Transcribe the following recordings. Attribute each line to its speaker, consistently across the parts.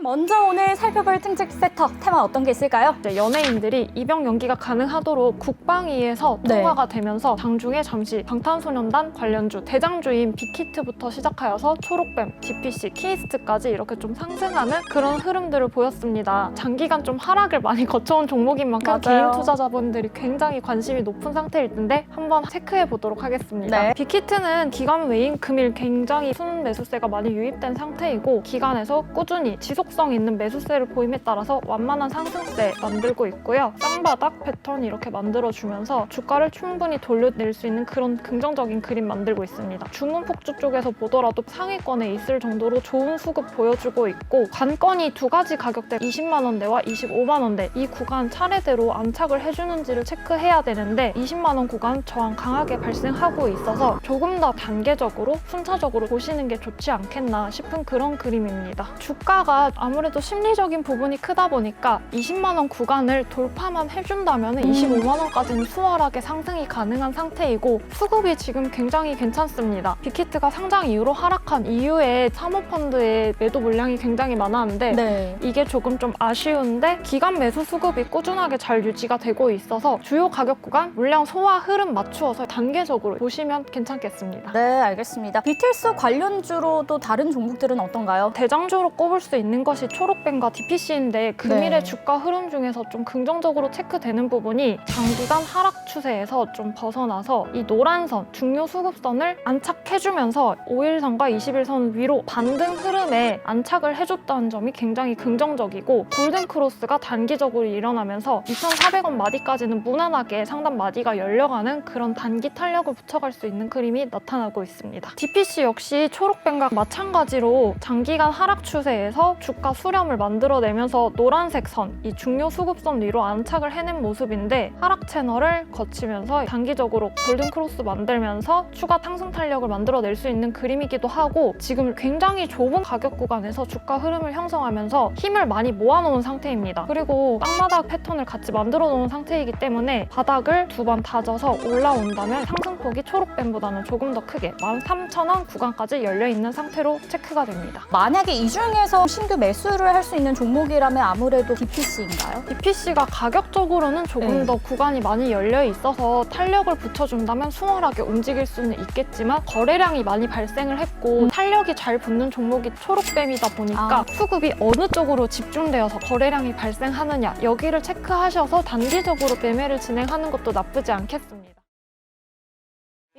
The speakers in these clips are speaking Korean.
Speaker 1: 먼저 오늘 살펴볼 특집 세터 테마 어떤 게 있을까요?
Speaker 2: 이제 연예인들이 입영 연기가 가능하도록 국방위에서 통과가 되면서 장중에 잠시 방탄소년단 관련주 대장주인 빅히트부터 시작하여서 초록뱀, DPC, 키이스트까지 이렇게 좀 상승하는 그런 흐름들을 보였습니다. 장기간 좀 하락을 많이 거쳐온 종목인 만큼 개인 투자자분들이 굉장히 관심이 높은 상태일 텐데 한번 체크해 보도록 하겠습니다.
Speaker 1: 네.
Speaker 2: 빅히트는 기간 외인 금일 굉장히 순 매수세가 많이 유입된 상태이고 기간에서 꾸준히 지속성 있는 매수세를 보임에 따라서 완만한 상승세 만들고 있고요. 쌍바닥 패턴 이렇게 만들어주면서 주가를 충분히 돌려낼 수 있는 그런 긍정적인 그림 만들고 있습니다. 주문폭주 쪽에서 보더라도 상위권에 있을 정도로 좋은 수급 보여주고 있고 관건이 두 가지 가격대 20만 원대와 25만 원대 이 구간 차례대로 안착을 해주는지를 체크해야 되는데 20만 원 구간 저항 강하게 발생하고 있어서 조금 더 단계적으로 순차적으로 보시는 게 좋지 않겠나 싶은 그런 그림입니다. 주가가 아무래도 심리적인 부분이 크다 보니까 20만 원 구간을 돌파만 해준다면 25만 원까지는 수월하게 상승이 가능한 상태이고 수급이 지금 굉장히 괜찮습니다. 빅히트가 상장 이후로 하락한 이후에 사모펀드의 매도 물량이 굉장히 많았는데 이게 조금 좀 아쉬운데 기간 매수 수급이 꾸준하게 잘 유지가 되고 있어서 주요 가격 구간 물량 소화 흐름 맞추어서 단계적으로 보시면 괜찮겠습니다.
Speaker 1: 네, 알겠습니다. BTS 관련주로도 다른 종목들은 어떤가요?
Speaker 2: 대장주로 꼽을 수 있는 것이 초록뱀과 DPC인데 금일의 주가 흐름 중에서 좀 긍정적으로 체크되는 부분이 장기간 하락 추세에서 좀 벗어나서 이 노란선, 중요 수급선을 안착해주면서 5일선과 20일선 위로 반등 흐름에 안착을 해줬다는 점이 굉장히 긍정적이고 골든크로스가 단기적으로 일어나면서 2,400원 마디까지는 무난하게 상단 마디가 열려가는 그런 단기 탄력을 붙여갈 수 있는 그림이 나타나고 있습니다. DPC 역시 초록뱀과 마찬가지로 장기간 하락 추세에서 주가 수렴을 만들어내면서 노란색 선, 이 중요 수급선 위로 안착을 해낸 모습인데 하락 채널을 거치면서 단기적으로 골든크로스 만들면서 추가 상승 탄력을 만들어낼 수 있는 그림이기도 하고 지금 굉장히 좁은 가격 구간에서 주가 흐름을 형성하면서 힘을 많이 모아놓은 상태입니다. 그리고 땅바닥 패턴을 같이 만들어 놓은 상태이기 때문에 바닥을 두 번 다져서 올라온다면 상승폭이 초록뱀보다는 조금 더 크게 13,000원 구간까지 열려있는 상태로 체크가 됩니다.
Speaker 1: 만약에 이 중에서 신규 매수를 할 수 있는 종목이라면 아무래도 DPC인가요?
Speaker 2: DPC가 가격적으로는 조금 더 구간이 많이 열려 있어서 탄력을 붙여준다면 수월하게 움직일 수는 있겠지만 거래량이 많이 발생을 했고 탄력이 잘 붙는 종목이 초록뱀이다 보니까 수급이 어느 쪽으로 집중되어서 거래량이 발생하느냐 여기를 체크하셔서 단기적으로 매매를 진행하는 것도 나쁘지 않겠습니다.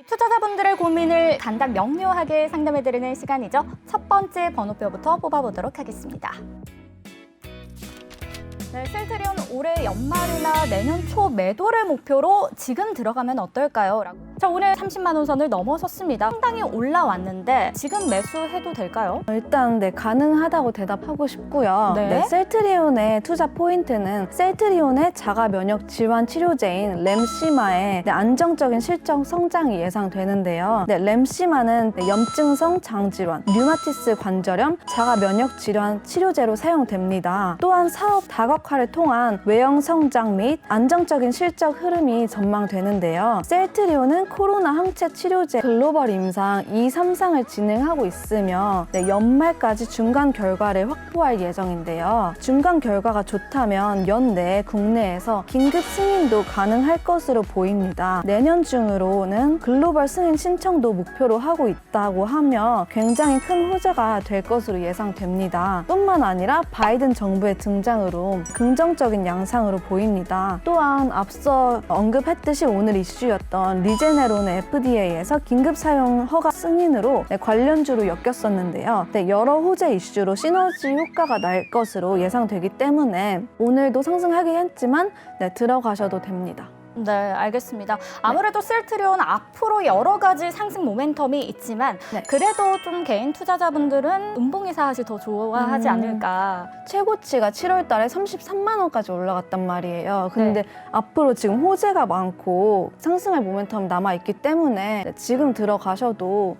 Speaker 1: 투자자분들의 고민을 간단 명료하게 상담해드리는 시간이죠. 첫 번째 번호표부터 뽑아보도록 하겠습니다. 네, 셀트리온 올해 연말이나 내년 초 매도를 목표로 지금 들어가면 어떨까요? 자, 오늘 30만 원 선을 넘어섰습니다. 상당히 올라왔는데 지금 매수해도 될까요?
Speaker 3: 일단 가능하다고 대답하고 싶고요. 셀트리온의 투자 포인트는 셀트리온의 자가 면역 질환 치료제인 램시마의 안정적인 실적 성장이 예상되는데요. 램시마는 염증성 장질환, 류마티스 관절염, 자가 면역 질환 치료제로 사용됩니다. 또한 사업 다각화를 통한 외형 성장 및 안정적인 실적 흐름이 전망되는데요. 셀트리온은 코로나 항체 치료제 글로벌 임상 2, 3상을 진행하고 있으며 연말까지 중간 결과를 확보할 예정인데요. 중간 결과가 좋다면 연내 국내에서 긴급 승인도 가능할 것으로 보입니다. 내년 중으로는 글로벌 승인 신청도 목표로 하고 있다고 하며 굉장히 큰 호재가 될 것으로 예상됩니다. 뿐만 아니라 바이든 정부의 등장으로 긍정적인 양상으로 보입니다. 또한 앞서 언급했듯이 오늘 이슈였던 리제네론의 FDA에서 긴급 사용 허가 승인으로 관련주로 엮였었는데요. 여러 호재 이슈로 시너지 효과가 날 것으로 예상되기 때문에 오늘도 상승하긴 했지만 들어가셔도 됩니다.
Speaker 1: 네, 알겠습니다. 아무래도 셀트리온 앞으로 여러 가지 상승 모멘텀이 있지만 그래도 좀 개인 투자자분들은 음봉이 사실 더 좋아하지 않을까.
Speaker 3: 최고치가 7월 달에 33만 원까지 올라갔단 말이에요. 근데 앞으로 지금 호재가 많고 상승할 모멘텀 남아있기 때문에 지금 들어가셔도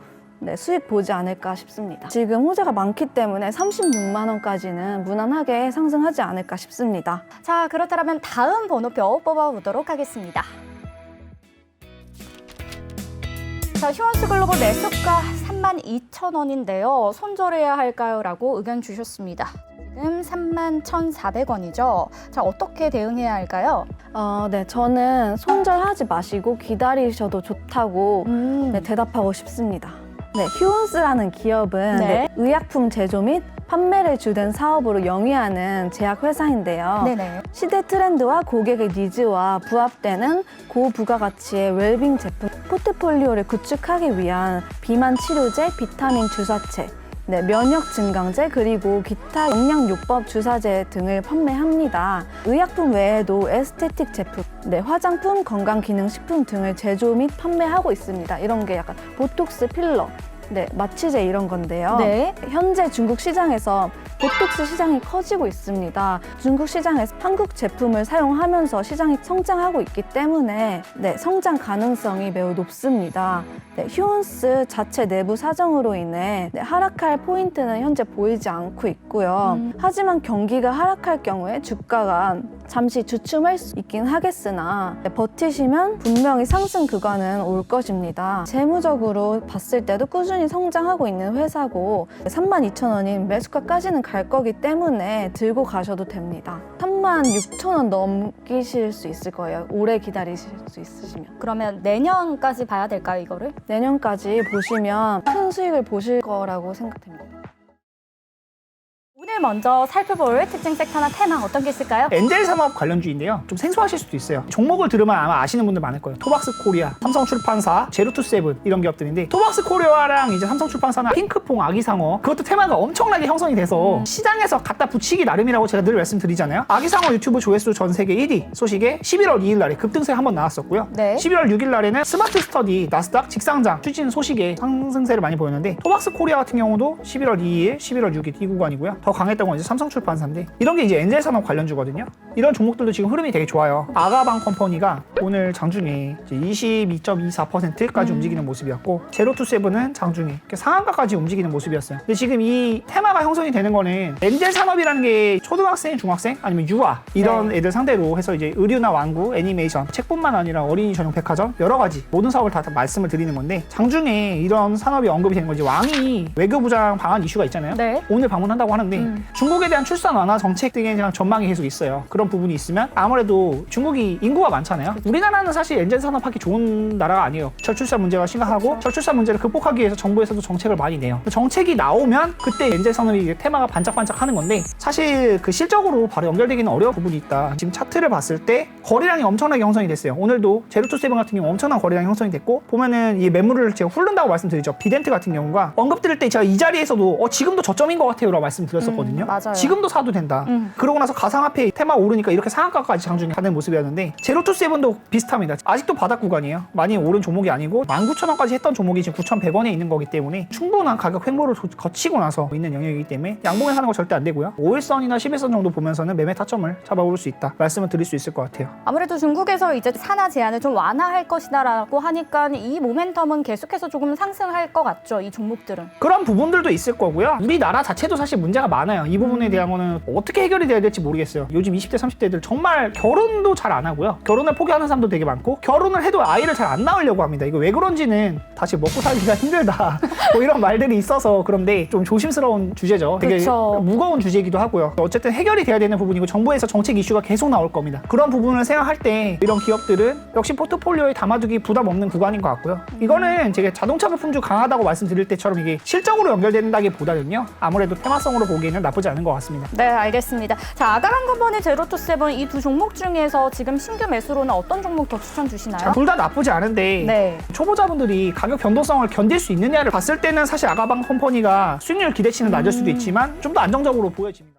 Speaker 3: 수익 보지 않을까 싶습니다. 지금 호재가 많기 때문에 36만 원까지는 무난하게 상승하지 않을까 싶습니다.
Speaker 1: 자, 그렇다면 다음 번호표 뽑아보도록 하겠습니다. 자, 휴원스 글로벌 매수가 32,000원인데요. 손절해야 할까요? 라고 의견 주셨습니다. 지금 31,400원이죠. 자, 어떻게 대응해야 할까요?
Speaker 3: 네, 저는 손절하지 마시고 기다리셔도 좋다고 네, 대답하고 싶습니다. 네, 휴온스라는 기업은
Speaker 1: 네.
Speaker 3: 네, 의약품 제조 및 판매를 주된 사업으로 영위하는 제약회사인데요.
Speaker 1: 네네.
Speaker 3: 시대 트렌드와 고객의 니즈와 부합되는 고부가가치의 웰빙 제품 포트폴리오를 구축하기 위한 비만 치료제, 비타민 주사체, 네, 면역 증강제 그리고 기타 영양요법 주사제 등을 판매합니다. 의약품 외에도 에스테틱 제품, 네, 화장품, 건강기능식품 등을 제조 및 판매하고 있습니다. 이런 게 약간 보톡스, 필러, 네, 마취제 이런 건데요.
Speaker 1: 네.
Speaker 3: 현재 중국 시장에서 보톡스 시장이 커지고 있습니다. 중국 시장에서 한국 제품을 사용하면서 시장이 성장하고 있기 때문에 네, 성장 가능성이 매우 높습니다. 네, 휴온스 자체 내부 사정으로 인해 네, 하락할 포인트는 현재 보이지 않고 있고요. 하지만 경기가 하락할 경우에 주가가 잠시 주춤할 수 있긴 하겠으나 네, 버티시면 분명히 상승 구간은 올 것입니다. 재무적으로 봤을 때도 꾸준히 성장하고 있는 회사고 32,000원인 매수가까지는 갈 거기 때문에 들고 가셔도 됩니다. 36,000원 넘기실 수 있을 거예요. 오래 기다리실 수 있으시면.
Speaker 1: 그러면 내년까지 봐야 될까요, 이거를?
Speaker 3: 내년까지 보시면 큰 수익을 보실 거라고 생각됩니다.
Speaker 1: 오늘 먼저 살펴볼 특징 섹터나 테마 어떤 게 있을까요?
Speaker 4: 엔젤 산업 관련주인데요. 좀 생소하실 수도 있어요. 종목을 들으면 아마 아시는 분들 많을 거예요. 토박스 코리아, 삼성출판사, 제로투세븐 이런 기업들인데 토박스 코리아랑 이제 삼성출판사나 핑크퐁, 아기상어 그것도 테마가 엄청나게 형성이 돼서 시장에서 갖다 붙이기 나름이라고 제가 늘 말씀드리잖아요. 아기상어 유튜브 조회수 전 세계 1위 소식에 11월 2일 날에 급등세 한번 나왔었고요.
Speaker 1: 네.
Speaker 4: 11월 6일 날에는 스마트 스터디 나스닥 직상장 추진 소식에 상승세를 많이 보였는데 토박스 코리아 같은 경우도 11월 2일, 11월 6일 이 구간이고요. 더 강했던 건 이제 삼성출판사인데 이런 게 이제 엔젤 산업 관련주거든요. 이런 종목들도 지금 흐름이 되게 좋아요. 아가방 컴퍼니가 오늘 장중에 22.24%까지 움직이는 모습이었고 제로투세븐은 장중에 상한가까지 움직이는 모습이었어요. 근데 지금 이 테마가 형성이 되는 거는 엔젤 산업이라는 게 초등학생, 중학생 아니면 유아 이런 애들 상대로 해서 이제 의류나 완구, 애니메이션, 책뿐만 아니라 어린이 전용 백화점 여러 가지 모든 사업을 다 말씀을 드리는 건데 장중에 이런 산업이 언급이 되는 거지. 왕이 외교부장 방한 이슈가 있잖아요.
Speaker 1: 네.
Speaker 4: 오늘 방문한다고 하는데 중국에 대한 출산 완화 정책 등에 대한 전망이 계속 있어요. 그런 부분이 있으면 아무래도 중국이 인구가 많잖아요. 우리나라는 사실 엔젤 산업하기 좋은 나라가 아니에요. 저출산 문제가 심각하고
Speaker 1: 그렇죠.
Speaker 4: 저출산 문제를 극복하기 위해서 정부에서도 정책을 많이 내요. 정책이 나오면 그때 엔젤 산업이 테마가 반짝반짝 하는 건데 사실 그 실적으로 바로 연결되기는 어려운 부분이 있다. 지금 차트를 봤을 때 거래량이 엄청나게 형성이 됐어요. 오늘도 제로투세븐 같은 경우 엄청난 거래량이 형성이 됐고 보면은 이 매물을 제가 훑는다고 말씀드리죠. 비덴트 같은 경우가 언급 드릴 때 제가 이 자리에서도 지금도 저점인 것 같아요 라고 말씀드렸었거든요.
Speaker 1: 맞아요.
Speaker 4: 지금도 사도 된다. 그러고 나서 가상화폐 테마 오르니까 이렇게 상한가까지 장중에 가는 모습이었는데 제로투세븐도 비슷합니다. 아직도 바닥 구간이에요. 많이 오른 종목이 아니고 19,000원까지 했던 종목이 지금 9,100원에 있는 거기 때문에 충분한 가격 횡보를 거치고 나서 있는 영역이기 때문에 양봉에 사는 거 절대 안 되고요. 5일선이나 10일선 정도 보면서는 매매 타점을 잡아볼 수 있다. 말씀을 드릴 수 있을 것 같아요.
Speaker 1: 아무래도 중국에서 이제 산하 제한을 좀 완화할 것이다라고 하니까 이 모멘텀은 계속해서 조금 상승할 것 같죠, 이 종목들은.
Speaker 4: 그런 부분들도 있을 거고요. 우리나라 자체도 사실 문제가 많아요. 이 부분에 대한 거는 어떻게 해결이 돼야 될지 모르겠어요. 요즘 20대, 30대들 정말 결혼도 잘 안 하고요. 결혼을 포기하는 사람도 되게 많고 결혼을 해도 아이를 잘 안 낳으려고 합니다. 이거 왜 그런지는 다시 먹고 살기가 힘들다. 뭐 이런 말들이 있어서 그런데 좀 조심스러운 주제죠. 되게
Speaker 1: 그렇죠.
Speaker 4: 무거운 주제이기도 하고요. 어쨌든 해결이 돼야 되는 부분이고 정부에서 정책 이슈가 계속 나올 겁니다. 그런 부분을 생각할 때 이런 기업들은 역시 포트폴리오에 담아두기 부담 없는 구간인 것 같고요. 이거는 제가 자동차 부품주 강하다고 말씀드릴 때처럼 이게 실적으로 연결된다기보다는요. 아무래도 테마성으로 보기에는 나쁘지 않은 것 같습니다.
Speaker 1: 네, 알겠습니다. 자, 아가방 컴퍼니 제로투세븐 이 두 종목 중에서 지금 신규 매수로는 어떤 종목 더 추천 주시나요?
Speaker 4: 둘 다 나쁘지 않은데
Speaker 1: 네.
Speaker 4: 초보자분들이 가격 변동성을 견딜 수 있느냐를 봤을 때는 사실 아가방 컴퍼니가 수익률 기대치는 낮을 수도 있지만 좀 더 안정적으로 보여집니다.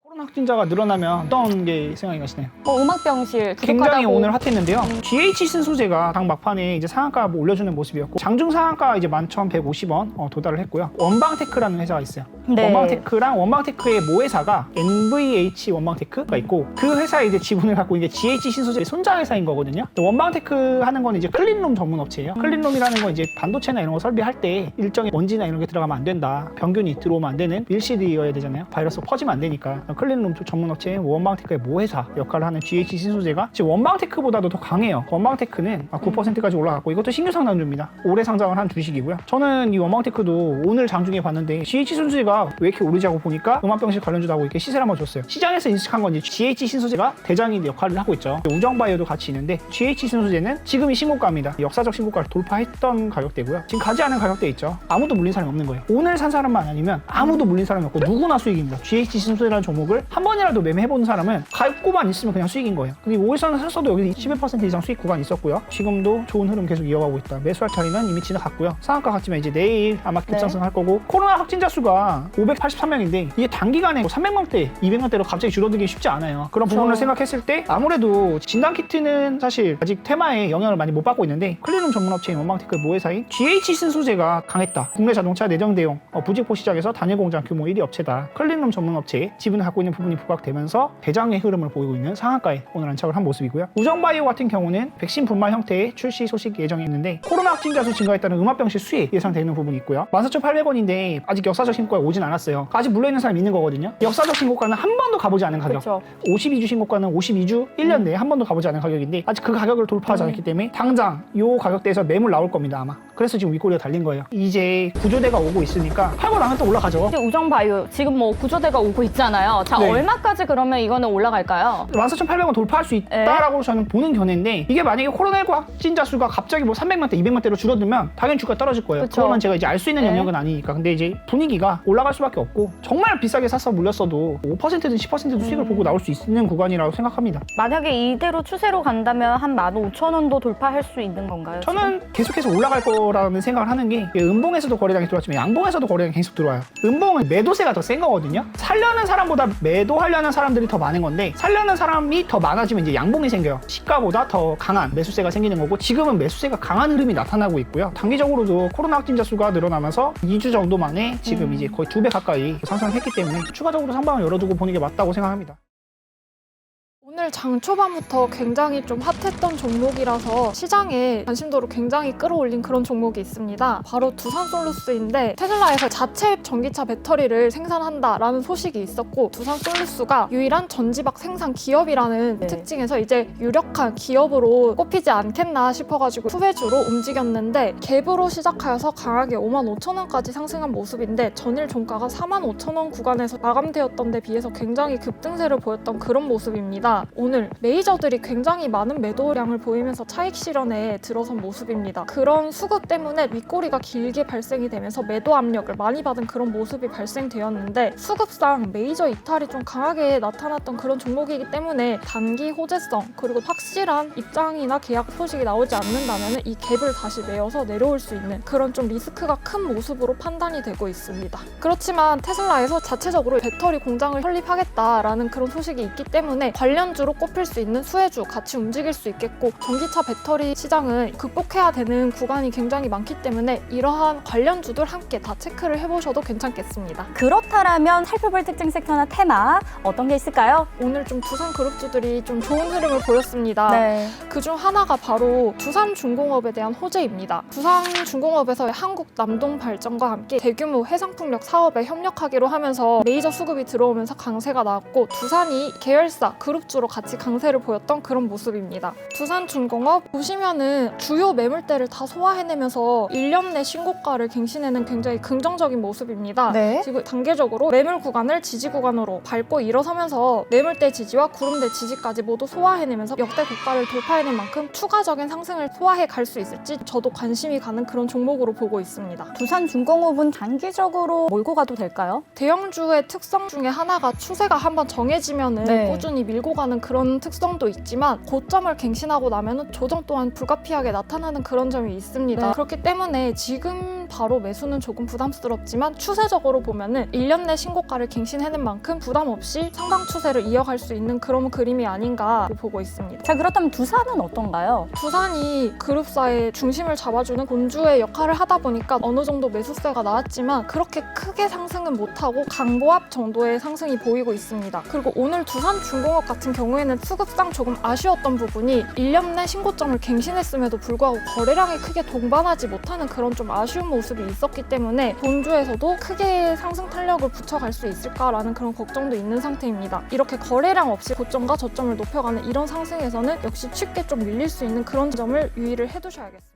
Speaker 4: 코로나 확진자가 늘어나면 어떤 게 생각이 나시나요?
Speaker 1: 음악병실
Speaker 4: 굉장히 오늘 핫했는데요. GH 신소재가 당 막판에 이제 상한가 올려주는 모습이었고 장중 상한가 이제 11,150원 도달을 했고요. 원방테크라는 회사가 있어요.
Speaker 1: 네.
Speaker 4: 원방테크랑 원방테크의 모회사가 NVH 원방테크가 있고 그 회사의 이제 지분을 갖고 이제 GH 신소재의 손자 회사인 거거든요. 원방테크 하는 건 이제 클린룸 전문 업체예요. 클린룸이라는 건 이제 반도체나 이런 거 설비할 때 일정의 먼지나 이런 게 들어가면 안 된다. 병균이 들어오면 안 되는 밀실이어야 되잖아요. 바이러스가 퍼지면 안 되니까. 클린룸 클린룸 전문 업체인 원방테크의 모회사 역할을 하는 GH 신소재가 지금 원방테크보다도 더 강해요. 원방테크는 9%까지 올라갔고 이것도 신규 상장주입니다. 올해 상장을 한 주식이고요. 저는 이 원방테크도 오늘 장중에 봤는데 GH 신소재가 왜 이렇게 오르지 하고 보니까 음압병실 관련주다고 이렇게 시세를 한번 줬어요. 시장에서 인식한 건지 GH 신소재가 대장인 역할을 하고 있죠. 우정바이오도 같이 있는데 GH 신소재는 지금이 신고가입니다. 역사적 신고가를 돌파했던 가격대고요. 지금 가지 않은 가격대 있죠. 아무도 물린 사람이 없는 거예요. 오늘 산 사람만 아니면 아무도 물린 사람이 없고 누구나 수익입니다. GH 신소재라는 종목을 한 번이라도 매매해보는 사람은 갖고만 있으면 그냥 수익인 거예요. 근데 5일선을 샀어도 여기 11% 이상 수익 구간이 있었고요. 지금도 좋은 흐름 계속 이어가고 있다. 매수할 차례는 이미 지나갔고요. 상한가 같지만 이제 내일 아마 급상승할 거고 코로나 확진자 수가 583명인데 이게 단기간에 300명대, 200명대로 갑자기 줄어들기 쉽지 않아요. 그런 부분을 생각했을 때 아무래도 진단키트는 사실 아직 테마에 영향을 많이 못 받고 있는데 클린룸 전문업체인 원방테크 모회사인 GH 신소재가 강했다. 국내 자동차 내정 대용 부직포 시장에서 단일 공장 규모 1위 업체다. 클린룸 전문업체의 지분을 갖고 있는 부분이 부각되면서 대장의 흐름을 보이고 있는 상한가에 오늘 안착을 한 모습이고요. 우정바이오 같은 경우는 백신 분말 형태의 출시 소식 예정이 있는데 코로나 확진자 수 증가했다는 음압병실 수혜 예상되는 부분이 있고요. 14,800원인데 아직 역사적 신고가 오진 않았어요. 아직 물려있는 사람이 있는 거거든요. 역사적 신고가는 한 번도 가보지 않은 가격.
Speaker 1: 그쵸.
Speaker 4: 52주 신고가는 52주 1년 내에 한 번도 가보지 않은 가격인데 아직 그 가격을 돌파하지 않았기 때문에 당장 이 가격대에서 매물 나올 겁니다 아마. 그래서 지금 윗꼬리가 달린 거예요. 이제 구조대가 오고 있으니까 팔고 나면 또 올라가죠.
Speaker 1: 우정바이오 지금 뭐 구조대가 오고 있잖아요. 자,
Speaker 4: 네.
Speaker 1: 얼마까지 그러면 이거는 올라갈까요?
Speaker 4: 14,800원 돌파할 수 있다라고 저는 보는 견해인데 이게 만약에 코로나19 확진자 수가 갑자기 뭐 300만대, 200만대로 줄어들면 당연히 주가 떨어질 거예요.
Speaker 1: 그쵸.
Speaker 4: 그거는 제가 이제 알 수 있는
Speaker 1: 네.
Speaker 4: 영역은 아니니까. 근데 이제 분위기가 올라갈 수밖에 없고 정말 비싸게 사서 물렸어도 5%든 10%든 수익을 보고 나올 수 있는 구간이라고 생각합니다.
Speaker 1: 만약에 이대로 추세로 간다면 한 15,000원도 돌파할 수 있는 건가요?
Speaker 4: 저는 계속해서 올라갈 거라는 생각을 하는 게 음봉에서도 거래량이 들어왔지만 양봉에서도 거래량이 계속 들어와요. 음봉은 매도세가 더 센 거거든요. 살려는 사람보다 매도하려는 사람들이 더 많은 건데 살려는 사람이 더 많아지면 이제 양봉이 생겨요. 시가보다 더 강한 매수세가 생기는 거고 지금은 매수세가 강한 흐름이 나타나고 있고요. 단기적으로도 코로나 확진자 수가 늘어나면서 2주 정도 만에 지금 이제 거의 2배 가까이 상승했기 때문에 추가적으로 상방을 열어두고 보는 게 맞다고 생각합니다.
Speaker 2: 오늘 장 초반부터 굉장히 좀 핫했던 종목이라서 시장에 관심도를 굉장히 끌어올린 그런 종목이 있습니다. 바로 두산솔루스인데 테슬라에서 자체 전기차 배터리를 생산한다라는 소식이 있었고 두산솔루스가 유일한 전지박 생산 기업이라는 특징에서 이제 유력한 기업으로 꼽히지 않겠나 싶어가지고 후배주로 움직였는데 갭으로 시작하여서 강하게 55,000원까지 상승한 모습인데 전일 종가가 45,000원 구간에서 마감되었던 데 비해서 굉장히 급등세를 보였던 그런 모습입니다. 오늘 메이저들이 굉장히 많은 매도량을 보이면서 차익 실현에 들어선 모습입니다. 그런 수급 때문에 윗꼬리가 길게 발생이 되면서 매도 압력을 많이 받은 그런 모습이 발생되었는데 수급상 메이저 이탈이 좀 강하게 나타났던 그런 종목이기 때문에 단기 호재성 그리고 확실한 입장이나 계약 소식이 나오지 않는다면 이 갭을 다시 메어서 내려올 수 있는 그런 좀 리스크가 큰 모습으로 판단이 되고 있습니다. 그렇지만 테슬라에서 자체적으로 배터리 공장을 설립하겠다라는 그런 소식이 있기 때문에 관련주로 꼽힐 수 있는 수혜주 같이 움직일 수 있겠고 전기차 배터리 시장은 극복해야 되는 구간이 굉장히 많기 때문에 이러한 관련주들 함께 다 체크를 해보셔도 괜찮겠습니다.
Speaker 1: 그렇다면 살펴볼 특징 섹터나 테마 어떤 게 있을까요?
Speaker 2: 오늘 좀 두산 그룹주들이 좀 좋은 흐름을 보였습니다.
Speaker 1: 네.
Speaker 2: 그중 하나가 바로 두산중공업에 대한 호재입니다. 두산중공업에서 한국 남동발전과 함께 대규모 해상풍력 사업에 협력하기로 하면서 메이저 수급이 들어오면서 강세가 나왔고 두산이 계열사 그룹주로 같이 강세를 보였던 그런 모습입니다. 두산중공업 보시면은 주요 매물대를 다 소화해내면서 1년 내 신고가를 갱신해낸 굉장히 긍정적인 모습입니다.
Speaker 1: 네.
Speaker 2: 지금 단계적으로 매물 구간을 지지 구간으로 밟고 일어서면서 매물대 지지와 구름대 지지까지 모두 소화해내면서 역대 고가를 돌파해낸 만큼 추가적인 상승을 소화해 갈 수 있을지 저도 관심이 가는 그런 종목으로 보고 있습니다.
Speaker 1: 두산중공업은 단기적으로 몰고 가도 될까요?
Speaker 2: 대형주의 특성 중에 하나가 추세가 한번 정해지면은
Speaker 1: 네.
Speaker 2: 꾸준히 밀고 가는 그런 특성도 있지만 고점을 갱신하고 나면은 조정 또한 불가피하게 나타나는 그런 점이 있습니다.
Speaker 1: 네.
Speaker 2: 그렇기 때문에 지금 바로 매수는 조금 부담스럽지만 추세적으로 보면은 1년 내 신고가를 갱신해낸 만큼 부담 없이 상방 추세를 이어갈 수 있는 그런 그림이 아닌가 보고 있습니다.
Speaker 1: 자, 그렇다면 두산은 어떤가요?
Speaker 2: 두산이 그룹사의 중심을 잡아주는 본주의 역할을 하다 보니까 어느 정도 매수세가 나왔지만 그렇게 크게 상승은 못하고 강보합 정도의 상승이 보이고 있습니다. 그리고 오늘 두산중공업 같은 경우에는 수급상 조금 아쉬웠던 부분이 1년 내 신고점을 갱신했음에도 불구하고 거래량이 크게 동반하지 못하는 그런 좀 아쉬운 모습 모습이 있었기 때문에 본주에서도 크게 상승 탄력을 붙여갈 수 있을까라는 그런 걱정도 있는 상태입니다. 이렇게 거래량 없이 고점과 저점을 높여가는 이런 상승에서는 역시 쉽게 좀 밀릴 수 있는 그런 점을 유의를 해두셔야겠습니다.